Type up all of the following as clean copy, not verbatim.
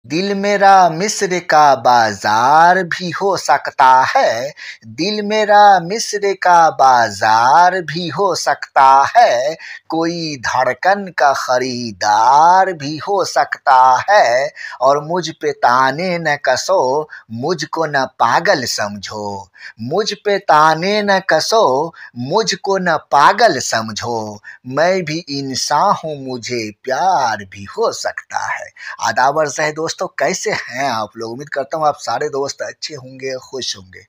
दिल मेरा मिस्र का बाजार भी हो सकता है, दिल मेरा मिस्र का बाजार भी हो सकता है, कोई धड़कन का खरीदार भी हो सकता है। और मुझ पे ताने न कसो, मुझको न पागल समझो, मुझ पे ताने न कसो, मुझको न पागल समझो, मैं भी इंसान हूँ, मुझे प्यार भी हो सकता है। आदाब अर्ज़ है दोस्तों, कैसे हैं आप लोग? उम्मीद करता हूँ आप सारे दोस्त अच्छे होंगे, खुश होंगे।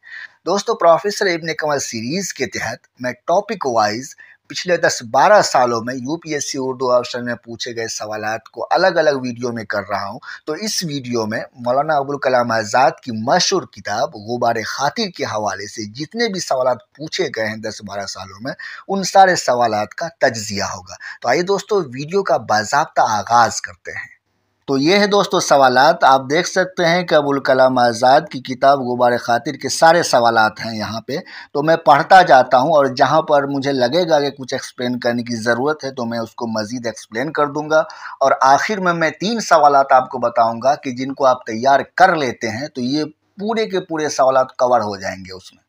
दोस्तों, प्रोफेसर इब्न कमल सीरीज़ के तहत मैं टॉपिक वाइज पिछले 10-12 सालों में यूपीएससी उर्दू ऑप्शन में पूछे गए सवालात को अलग अलग वीडियो में कर रहा हूँ। तो इस वीडियो में मौलाना अबुल कलाम आज़ाद की मशहूर किताब गुबार खातिर के हवाले से जितने भी सवालात पूछे गए हैं 10-12 सालों में, उन सारे सवालात का तज्ज़िया होगा। तो आइए दोस्तों, वीडियो का बाज़ाब्ता आगाज़ करते हैं। तो ये है दोस्तों सवालात। आप देख सकते हैं कि अबुल कलाम आज़ाद की किताब गुबार खातिर के सारे सवालात हैं यहाँ पे। तो मैं पढ़ता जाता हूँ और जहाँ पर मुझे लगेगा कि कुछ एक्सप्लेन करने की ज़रूरत है तो मैं उसको मज़ीद एक्सप्लेन कर दूंगा। और आखिर में मैं 3 सवालात आपको बताऊंगा कि जिनको आप तैयार कर लेते हैं तो ये पूरे के पूरे सवालात कवर हो जाएंगे उसमें।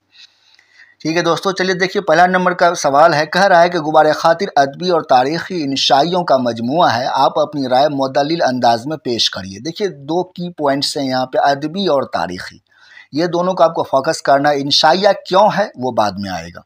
ठीक है दोस्तों, चलिए देखिए, पहला नंबर का सवाल है, कह रहा है कि गुबार खातिर अदबी और तारीख़ी इंशाइयों का मजमुआ है, आप अपनी राय मुदल्लिल अंदाज में पेश करिए। देखिए, 2 की पॉइंट्स हैं यहाँ पे, अदबी और तारीख़ी, ये दोनों को आपको फोकस करना है। इंशाइया क्यों है वो बाद में आएगा,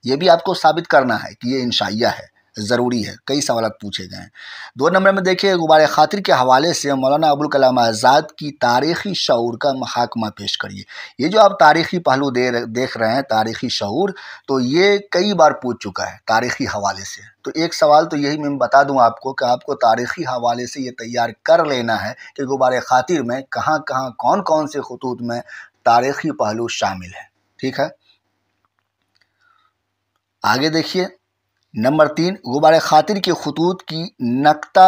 ये भी आपको साबित करना है कि ये इंशाइया है, ज़रूरी है, कई सवाल पूछे गए हैं। 2 नंबर में देखिए, गुबार खातिर के हवाले से मौलाना अबुल कलाम आज़ाद की तारीख़ी शऊर का मुहाकमा पेश करिए। ये जो आप तारीख़ी पहलू देख रहे हैं, तारीख़ी शऊर, तो ये कई बार पूछ चुका है तारीख़ी हवाले से। तो एक सवाल तो यही मैं बता दूं आपको कि आपको तारीख़ी हवाले से ये तैयार कर लेना है कि गुबार खातिर में कहाँ कहाँ कौन कौन से खतूत में तारीख़ी पहलू शामिल है। ठीक है, आगे देखिए, नंबर 3, गुबार खातिर के खतूत की नक्ता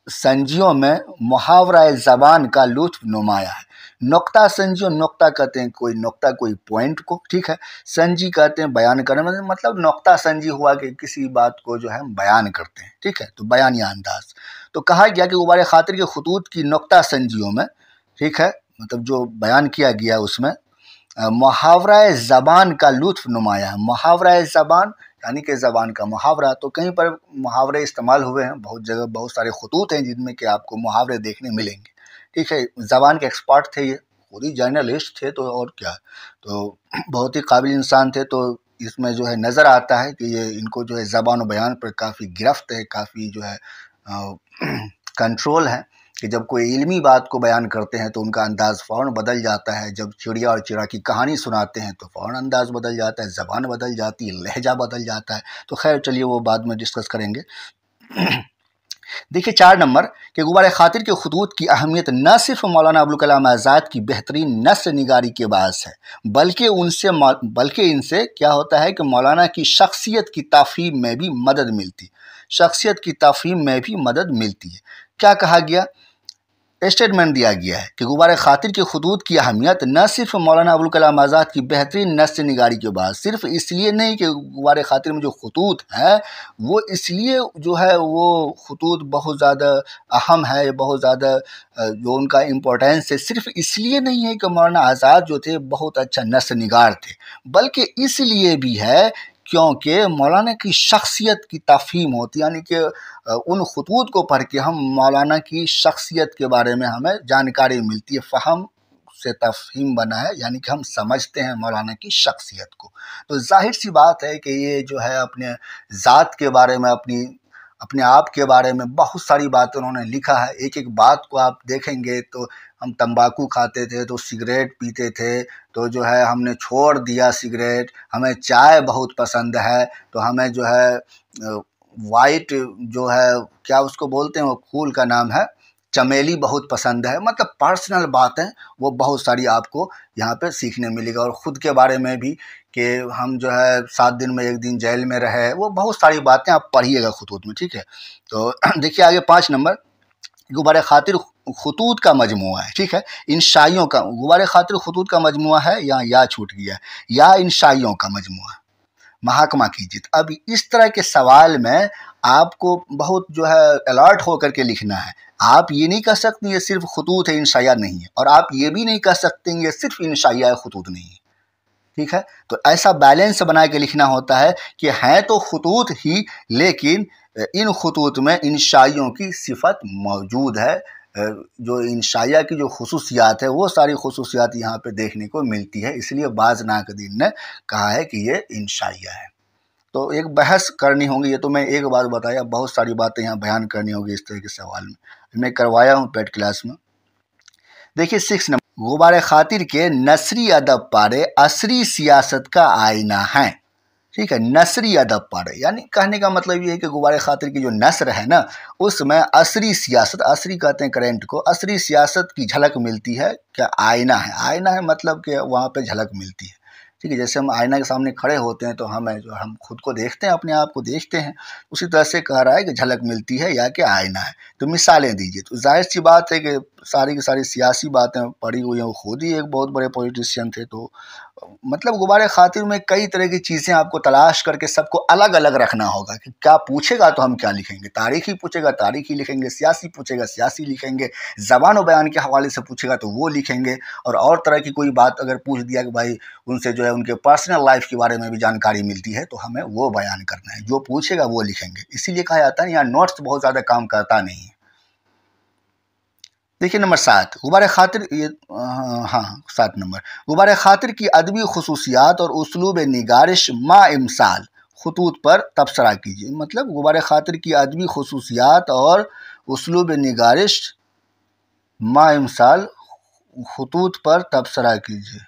संजियों में मुहावरा ज़बान का लुत्फ़ नुमाया है। नुक्ता संजियों, नुक्ता कहते हैं कोई नुक्ता, कोई पॉइंट को, ठीक है। संजी कहते हैं बयान करने, मतलब नुक्ता संजी हुआ कि किसी बात को जो है हम बयान करते हैं, ठीक है, तो बयानिया अंदाज। तो कहा गया कि गुबार खातिर के खतूत की नुक्ता संजियों में, ठीक है, मतलब जो बयान किया गया उसमें मुहावरा ज़बान का लुत्फ़ नुमाया है। मुहावरा ज़बान यानी कि ज़बान का मुहावरा, तो कहीं पर मुहावरे इस्तेमाल हुए हैं, बहुत जगह बहुत सारे खतूत हैं जिनमें कि आपको मुहावरे देखने मिलेंगे। ठीक है, ज़बान के एक्सपर्ट थे ये, खुद ही जर्नलिस्ट थे, तो और क्या, तो बहुत ही काबिल इंसान थे। तो इसमें जो है नज़र आता है कि ये इनको जो है ज़बान बयान पर काफ़ी गिरफ्त है, काफ़ी जो है कंट्रोल है कि जब कोई इल्मी बात को बयान करते हैं तो उनका अंदाज़ फ़ौरन बदल जाता है। जब चिड़िया और चिड़ा की कहानी सुनाते हैं तो फ़ौरन अंदाज़ बदल जाता है, ज़बान बदल जाती है, लहजा बदल जाता है। तो खैर चलिए वो बाद में डिस्कस करेंगे। देखिए 4 नंबर कि गुबार खातिर के खतूत की अहमियत न सिर्फ मौलाना अबुल कलाम आज़ाद की बेहतरीन नस्र निगारी के बास है, बल्कि इनसे क्या होता है कि मौलाना की शख्सियत की ताफ़हीम में भी मदद मिलती, शख्सियत की ताफ़हीम में भी मदद मिलती है। क्या कहा गया, स्टेटमेंट दिया गया है कि गुबार खातिर के खतूत की अहमियत न सिर्फ मौलाना अबुल कलाम आज़ाद की बेहतरीन नस्र निगारी के बाद, सिर्फ इसलिए नहीं कि गुबार खातिर में जो खतूत हैं वो इसलिए जो है वो खतूत बहुत ज़्यादा अहम है, बहुत ज़्यादा जो उनका इम्पोर्टेंस है, सिर्फ इसलिए नहीं है कि मौलाना आज़ाद जो थे बहुत अच्छा नस्र निगार थे, बल्कि इसलिए भी है क्योंकि मौलाना की शख्सियत की ताफ़हीम होती है, यानी कि उन खतूत को पढ़ के हम मौलाना की शख्सियत के बारे में हमें जानकारी मिलती है, फ़हम से तफ़हीम बना है, यानी कि हम समझते हैं मौलाना की शख्सियत को। तो ज़ाहिर सी बात है कि ये जो है अपने ज़ात के बारे में, अपने आप के बारे में बहुत सारी बातें उन्होंने लिखा है। एक एक बात को आप देखेंगे तो हम तंबाकू खाते थे तो सिगरेट पीते थे, तो जो है हमने छोड़ दिया सिगरेट, हमें चाय बहुत पसंद है, तो हमें जो है वाइट जो है क्या उसको बोलते हैं, वो फूल का नाम है चमेली, बहुत पसंद है। मतलब पर्सनल बातें वो बहुत सारी आपको यहाँ पे सीखने मिलेगा। और ख़ुद के बारे में भी कि हम जो है 7 दिन में 1 दिन जेल में रहे, वो बहुत सारी बातें आप पढ़िएगा खतूत में, ठीक है। तो देखिए आगे 5 नंबर, गुबार खातिर खतूत का मजमुआ है, ठीक है, इंशाइयों का, गुबार खातिर खतूत का मजमुआ है, या छूट गया, या इंशाइयों का मजमुआ। महात्मा की जिद। अब इस तरह के सवाल में आपको बहुत जो है अलर्ट होकर के लिखना है। आप ये नहीं कह सकते ये सिर्फ खुतूत है इंशाया नहीं है, और आप ये भी नहीं कह सकते ये सिर्फ इंशाया है खुतूत नहीं है। ठीक है, तो ऐसा बैलेंस बना के लिखना होता है कि हैं तो खुतूत ही, लेकिन इन खुतूत में इंशाइयों की सिफत मौजूद है। जो इंशाया की जो खुसूसियात है वो सारी खुसूसियात यहाँ पे देखने को मिलती है, इसलिए बाज़ नाक़दीन ने कहा है कि ये इंशाया है। तो एक बहस करनी होगी, ये तो मैं एक बात बताया, बहुत सारी बातें यहाँ बयान करनी होगी इस तरह के सवाल में। मैं करवाया हूँ पेट क्लास में। देखिए 6 नंबर, गुबार खातिर के नसरी अदब पारे असरी सियासत का आईना है। ठीक है, नसरी अदब पारे यानी कहने का मतलब ये है कि गुबार खातिर की जो नसर है ना, उसमें असरी सियासत, असरी कहते हैं करेंट को, असरी सियासत की झलक मिलती है। क्या आईना है? आईना है मतलब कि वहाँ पे झलक मिलती है। ठीक है, जैसे हम आईना के सामने खड़े होते हैं तो हम खुद को देखते हैं, अपने आप को देखते हैं, उसी तरह से कह रहा है कि झलक मिलती है या कि आईना है। तो मिसालें दीजिए। तो जाहिर सी बात है कि सारी की सारी सियासी बातें पड़ी हुई हैं, वो खुद ही एक बहुत बड़े पॉलिटिशियन थे, तो मतलब गुबार खातिर में कई तरह की चीज़ें आपको तलाश करके सबको अलग अलग रखना होगा कि क्या पूछेगा तो हम क्या लिखेंगे। तारीखी पूछेगा तारीखी लिखेंगे, सियासी पूछेगा सियासी लिखेंगे, ज़बान व बयान के हवाले से पूछेगा तो वो लिखेंगे, और तरह की कोई बात अगर पूछ दिया कि भाई उनसे जो है उनके पर्सनल लाइफ के बारे में भी जानकारी मिलती है तो हमें वो बयान करना है। जो पूछेगा वो लिखेंगे। इसीलिए कहा जाता है यहाँ नोट्स बहुत ज़्यादा काम करता नहीं है। देखिए नंबर 7, गुबार खातिर, ये हाँ 7 नंबर, गुबार खातिर की अदबी खुसूसियात और उसलूब निगारिश मा इमसाल खतूत पर तबसरा कीजिए। मतलब गुबार खातिर की अदबी खुसूसियात और उसलूब निगारिश मा इमसाल खतूत पर तबसरा कीजिए।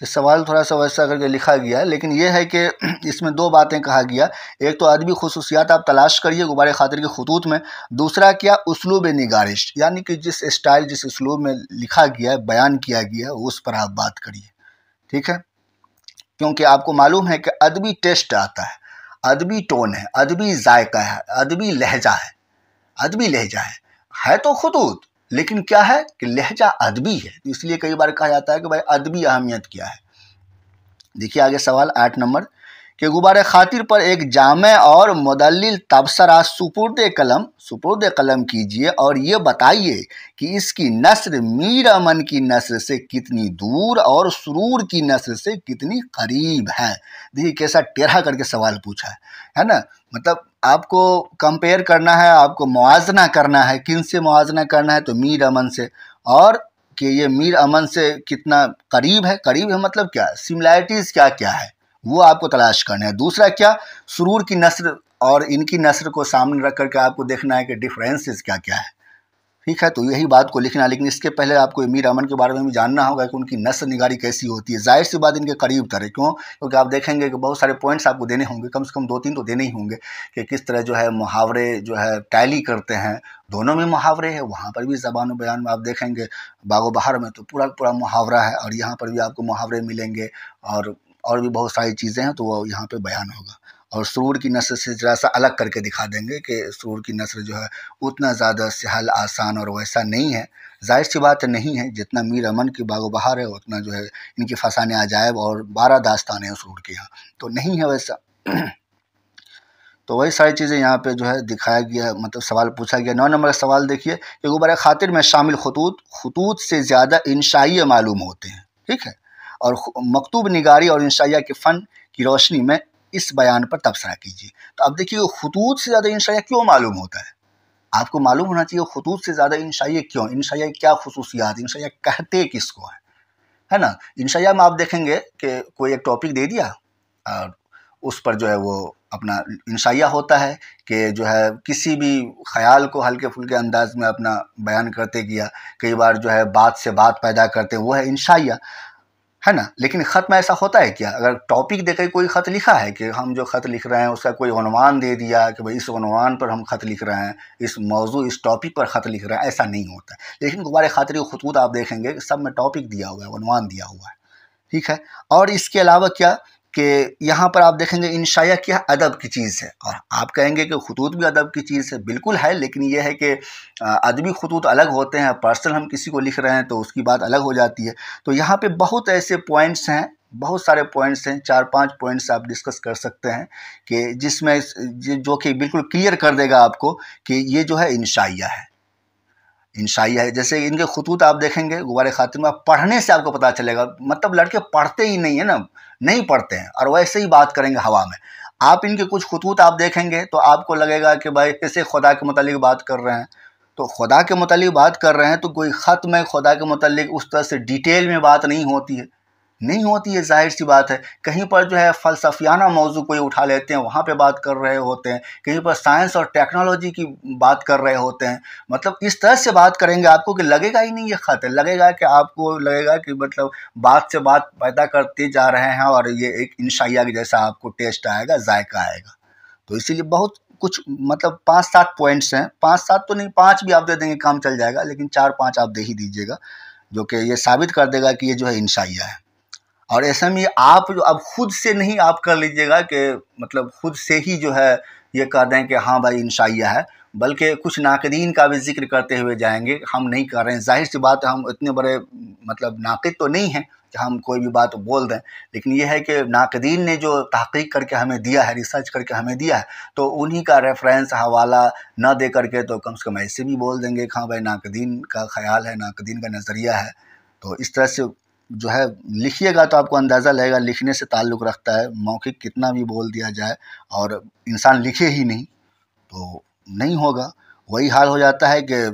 ये सवाल थोड़ा सा वैसा करके लिखा गया है, लेकिन ये है कि इसमें दो बातें कहा गया। एक तो अदबी खुसूसियात आप तलाश करिए गुबार खातिर के खतूत में, दूसरा क्या उसलूब निगारिश यानी कि जिस स्टाइल जिस उसलूब में लिखा गया है, बयान किया गया है, उस पर आप बात करिए। ठीक है, क्योंकि आपको मालूम है कि अदबी टेस्ट आता है, अदबी टोन है, अदबी जायका है, अदबी लहजा है। अदबी लहजा है तो खतूत, लेकिन क्या है कि लहजा अदबी है, तो इसलिए कई बार कहा जाता है कि भाई अदबी अहमियत क्या है। देखिए आगे सवाल 8 नंबर कि गुबार खातिर पर एक जामे और मुदल्लिल तबसरा सुपुर्द कलम कीजिए और ये बताइए कि इसकी नस्र मीर अमन की नस्र से कितनी दूर और सुरूर की नस्र से कितनी करीब है। देखिए कैसा टेढ़ा करके सवाल पूछा है ना। मतलब आपको कंपेयर करना है, आपको मुआजना करना है। किन से मुआजना करना है? तो मीर अमन से, और कि ये मीर अमन से कितना करीब है। करीब है मतलब क्या, सिमिलैरिटीज़ क्या क्या है वो आपको तलाश करना है। दूसरा क्या, सुरूर की नस्र और इनकी नस्र को सामने रख करके आपको देखना है कि डिफरेंसेस क्या क्या है। ठीक है, तो यही बात को लिखना है, लेकिन इसके पहले आपको मीर अमन के बारे में भी जानना होगा कि उनकी नस्र निगारी कैसी होती है। जाहिर सी बात इनके करीब तरह, क्यों? क्योंकि आप देखेंगे कि बहुत सारे पॉइंट्स आपको देने होंगे, कम से कम 2-3 तो देने ही होंगे कि किस तरह जो है मुहावरे जो है टैली करते हैं। दोनों में मुहावरे है, वहाँ पर भी ज़बान व बयान में आप देखेंगे बागो बहार में तो पूरा पूरा मुहावरा है, और यहाँ पर भी आपको मुहावरे मिलेंगे, और भी बहुत सारी चीज़ें हैं, तो वो यहाँ पे बयान होगा। और सुरूर की नस्र से ज़रा सा अलग करके दिखा देंगे कि सुरूर की नस्र जो है उतना ज़्यादा सहल आसान और वैसा नहीं है। जाहिर सी बात नहीं है, जितना मीर अमन की बागो बहार है उतना जो है इनकी फसाने अजायब और 12 दास्तानें हैं सुरूर के यहाँ, तो नहीं है वैसा। तो वही सारी चीज़ें यहाँ पे जो है दिखाया गया, मतलब सवाल पूछा गया। 9 नंबर का सवाल देखिए कि गुबार खातिर में शामिल खतूत से ज़्यादा इंशाइय मालूम होते हैं। ठीक है, और मकतूब निगारी और इंशाइया के फ़न की रोशनी में इस बयान पर तबसरा कीजिए। तो अब देखिए खतूत से ज़्यादा इंशाइया क्यों मालूम होता है, आपको मालूम होना चाहिए खतूत से ज़्यादा इंशाइया क्यों, इंशाइया क्या खुसूसियात, इंशाइया कहते किसको है ना। इंशाइया में आप देखेंगे कि कोई एक टॉपिक दे दिया और उस पर जो है वो अपना इंशाइया होता है कि जो है किसी भी ख्याल को हल्के फुल्के अंदाज में अपना बयान करते गया। कई बार जो है बात से बात पैदा करते, वो है इंशाइया, है ना। लेकिन ख़त में ऐसा होता है क्या? अगर टॉपिक देकर कोई ख़त लिखा है कि हम जो ख़त लिख रहे हैं उसका कोई उन्वान दे दिया कि भाई इस उन्वान पर हम ख़त लिख रहे हैं, इस मौजू इस टॉपिक पर ख़त लिख रहे हैं, ऐसा नहीं होता। लेकिन गुबार खातिर खतूत आप देखेंगे सब में टॉपिक दिया हुआ है, उन्वान दिया हुआ है। ठीक है, और इसके अलावा क्या कि यहाँ पर आप देखेंगे इंशाया क्या अदब की चीज़ है, और आप कहेंगे कि खुतूत भी अदब की चीज़ है, बिल्कुल है, लेकिन ये है कि अदबी खुतूत अलग होते हैं, पर्सनल हम किसी को लिख रहे हैं तो उसकी बात अलग हो जाती है। तो यहाँ पे बहुत ऐसे पॉइंट्स हैं, बहुत सारे पॉइंट्स हैं, 4-5 पॉइंट्स आप डिस्कस कर सकते हैं कि जिसमें जो कि बिल्कुल क्लियर कर देगा आपको कि ये जो है इंशाइया है, इंशाइया है। जैसे इनके खुतूत आप देखेंगे गुबारे खातिर में, आप पढ़ने से आपको पता चलेगा, मतलब लड़के पढ़ते ही नहीं है ना, नहीं पढ़ते हैं और वैसे ही बात करेंगे हवा में। आप इनके कुछ खुतूत आप देखेंगे तो आपको लगेगा कि भाई कैसे खुदा के मुतालिक बात कर रहे हैं, तो खुदा के मुतालिक बात कर रहे हैं तो कोई ख़त में खुदा के मुतालिक उस तरह से डिटेल में बात नहीं होती है, नहीं होती है, ज़ाहिर सी बात है। कहीं पर जो है फ़लसफ़ियाना मौज़ू कोई उठा लेते हैं, वहाँ पे बात कर रहे होते हैं, कहीं पर साइंस और टेक्नोलॉजी की बात कर रहे होते हैं, मतलब इस तरह से बात करेंगे आपको कि लगेगा ही नहीं ये ख़त है, लगेगा कि आपको लगेगा कि मतलब बात से बात पैदा करते जा रहे हैं और ये एक इंशाइया के जैसा आपको टेस्ट आएगा, जायका आएगा। तो इसीलिए बहुत कुछ मतलब 5-7 पॉइंट्स हैं, 5-7 तो नहीं, 5 भी आप दे देंगे काम चल जाएगा, लेकिन 4-5 आप दे ही दीजिएगा जो कि ये साबित कर देगा कि ये जो है इंशाइया है। और ऐसा में आप जो अब खुद से नहीं आप कर लीजिएगा कि मतलब खुद से ही जो है ये कह दें कि हाँ भाई इंशाइया है, बल्कि कुछ नाक़दीन का भी ज़िक्र करते हुए जाएंगे। हम नहीं कर रहे हैं, ज़ाहिर सी बात है, हम इतने बड़े मतलब नाक़िद तो नहीं हैं कि हम कोई भी बात बोल दें, लेकिन ये है कि नाक़दीन ने जो तहक़ीक़ करके हमें दिया है, रिसर्च करके हमें दिया है, तो उन्हीं का रेफरेंस हवाला न दे करके तो कम से कम ऐसे भी बोल देंगे कि हाँ भाई नाक़दीन का ख़याल है, नाक़दीन का नज़रिया है। तो इस तरह से जो है लिखिएगा तो आपको अंदाज़ा लगेगा, लिखने से ताल्लुक़ रखता है। मौखिक कितना भी बोल दिया जाए और इंसान लिखे ही नहीं तो नहीं होगा। वही हाल हो जाता है कि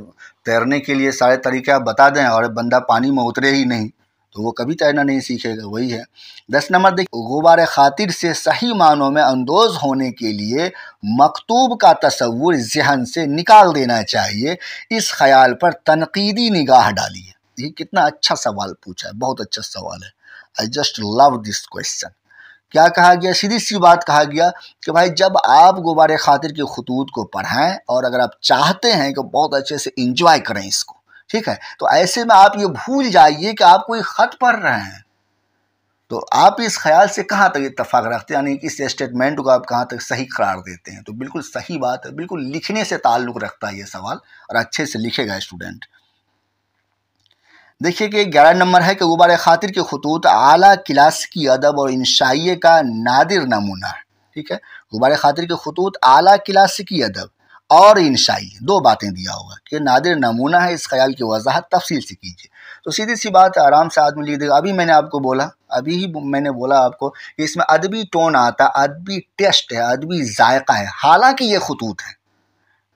तैरने के लिए सारे तरीके आप बता दें और बंदा पानी में उतरे ही नहीं तो वो कभी तैरना नहीं सीखेगा, वही है। 10 नंबर देखिए, गुबार खातिर से सही मानों में अंदोज़ होने के लिए मकतूब का तसव्वुर ज़हन से निकाल देना चाहिए, इस ख़याल पर तनक़ीदी निगाह डालिए। ये कितना अच्छा सवाल पूछा है, बहुत अच्छा सवाल है। I just love this question. क्या कहा गया, सीधी सी बात कहा गया कि भाई जब आप गुबारे खातिर के खुतूत को पढ़ें और अगर आप चाहते हैं कि बहुत अच्छे से इंजॉय करें इसको, ठीक है, तो ऐसे में आप ये भूल जाइए कि आप कोई ख़त पढ़ रहे हैं। तो आप इस ख्याल से कहाँ तक इत्तफाक रखते हैं, यानी कि इस स्टेटमेंट को आप कहाँ तक सही करार देते हैं? तो बिल्कुल सही बात है, बिल्कुल लिखने से ताल्लुक़ रखता है ये सवाल, और अच्छे से लिखेगा स्टूडेंट। देखिए कि 11 नंबर है कि गुबार खातिर के खुतूत आला क्लास की अदब और इंशाइये का नादिर नमूना है, ठीक है। गुबार खातिर के खुतूत आला क्लास की अदब और इंशाइये, दो बातें दिया होगा कि नादिर नमूना है, इस ख्याल की वजाहत तफसील से कीजिए। तो सीधी सी बात है, आराम से आदमी लिख देगा। अभी मैंने आपको बोला, अभी ही मैंने बोला आपको कि इसमें अदबी टोन आता है, अदबी टेस्ट है, अदबी जायका है, हालांकि ये खुतूत है,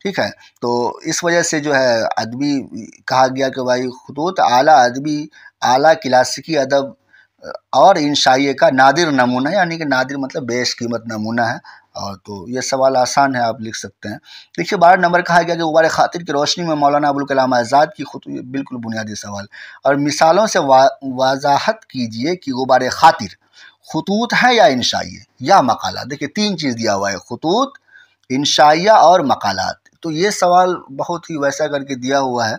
ठीक है। तो इस वजह से जो है अदबी कहा गया कि भाई खुतूत आला अदबी, आला क्लासिकी अदब और इंशाइये का नादिर नमूना है, यानी कि नादिर मतलब बेशकीमत नमूना है। और तो ये सवाल आसान है, आप लिख सकते हैं। देखिए 12 नंबर कहा गया कि गुबार खातिर की रोशनी में मौलाना अबुल कलाम आज़ाद की खुतूत, बिल्कुल बुनियादी सवाल, और मिसालों से वजाहत कीजिए कि गुबार खातिर खुतूत है या इंशाइये या मकाला। देखिए 3 चीज़ दिया हुआ है, खुतूत, इंशाइया और मकालात। तो ये सवाल बहुत ही वैसा करके दिया हुआ है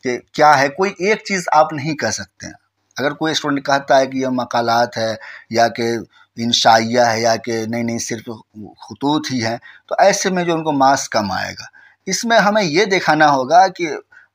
कि क्या है, कोई एक चीज़ आप नहीं कह सकते हैं। अगर कोई स्टूडेंट कहता है कि यह मकालात है या कि इंशाइया है या कि नहीं सिर्फ खुतूत ही है, तो ऐसे में जो उनको मार्क्स कम आएगा। इसमें हमें ये दिखाना होगा कि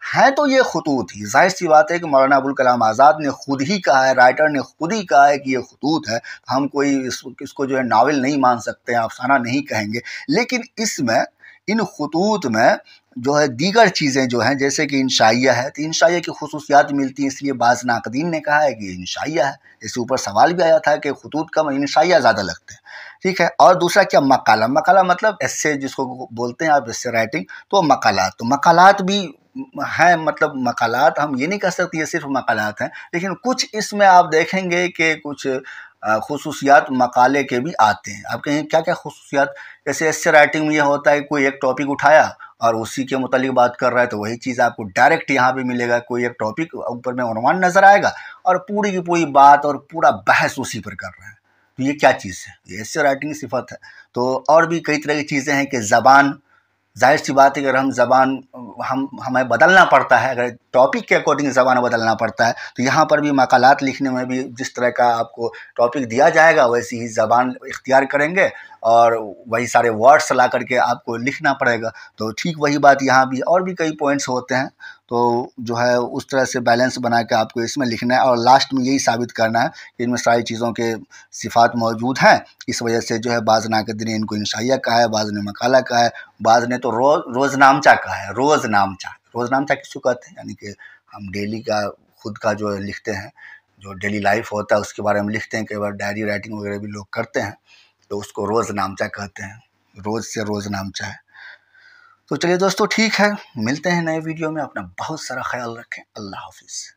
है तो ये खुतूत ही, जाहिर सी बात है कि मौलाना अबुल कलाम आज़ाद ने खुद ही कहा है, राइटर ने खुद ही कहा है कि ये खुतूत है। हम कोई इसको जो है नावल नहीं मान सकते हैं, अफसाना नहीं कहेंगे। लेकिन इसमें इन खुतूत में जो है दीगर चीज़ें जो हैं, जैसे कि इंशाइया है, तो इंशाइया की खुसूसियात मिलती हैं, इसलिए बाज़ नाक़दीन ने कहा है कि इंशाइया है। इसके ऊपर सवाल भी आया था कि खुतूत कम, इंशाइया ज़्यादा लगते हैं, ठीक है। और दूसरा क्या, मकाला। मकाला मतलब एस्से जिसको बोलते हैं आप, एस्से राइटिंग, तो मकालात, तो मकालात भी हैं, मतलब मकालात हम ये नहीं कह सकते ये सिर्फ मकालात हैं, लेकिन कुछ इसमें आप देखेंगे कि कुछ खुसूसियात मकाले के भी आते हैं। आप कहें क्या क्या खुसूसियात, जैसे एस्से राइटिंग में यह होता है कोई एक टॉपिक उठाया और उसी के मुतालिक बात कर रहा है, तो वही चीज़ आपको डायरेक्ट यहाँ पे मिलेगा। कोई एक टॉपिक ऊपर में उन्वान नज़र आएगा और पूरी की पूरी बात और पूरा बहस उसी पर कर रहे हैं, तो ये क्या चीज़ है, ये एस्से राइटिंग की सिफत है। तो और भी कई तरह की चीज़ें हैं कि ज़बान, जाहिर सी बात है अगर हम ज़बान हमें बदलना पड़ता है, अगर टॉपिक के अकॉर्डिंग ज़बान बदलना पड़ता है। तो यहाँ पर भी मकालात लिखने में भी जिस तरह का आपको टॉपिक दिया जाएगा वैसी ही ज़बान इख्तियार करेंगे और वही सारे वर्ड्स ला करके आपको लिखना पड़ेगा। तो ठीक वही बात यहाँ भी, और भी कई पॉइंट्स होते हैं, तो जो है उस तरह से बैलेंस बना के आपको इसमें लिखना है और लास्ट में यही साबित करना है कि इनमें सारी चीज़ों के सिफ़ात मौजूद हैं। इस वजह से जो है बाज़ नाक़दीन इनको इंशाइया कहा है, बाज़ ने मकाला कहा है, बाज़ ने तो रोज़नामचा कहा है। रोज़नामचा किसको कहते हैं? यानी कि हम डेली का खुद का जो लिखते हैं, जो डेली लाइफ होता है उसके बारे में लिखते हैं, कई बार डायरी राइटिंग वगैरह भी लोग करते हैं, तो उसको रोज़नामचा कहते हैं। रोज़ से रोज़नामचा है। तो चलिए दोस्तों, ठीक है, मिलते हैं नए वीडियो में। अपना बहुत सारा ख्याल रखें। अल्लाह हाफ़िज़।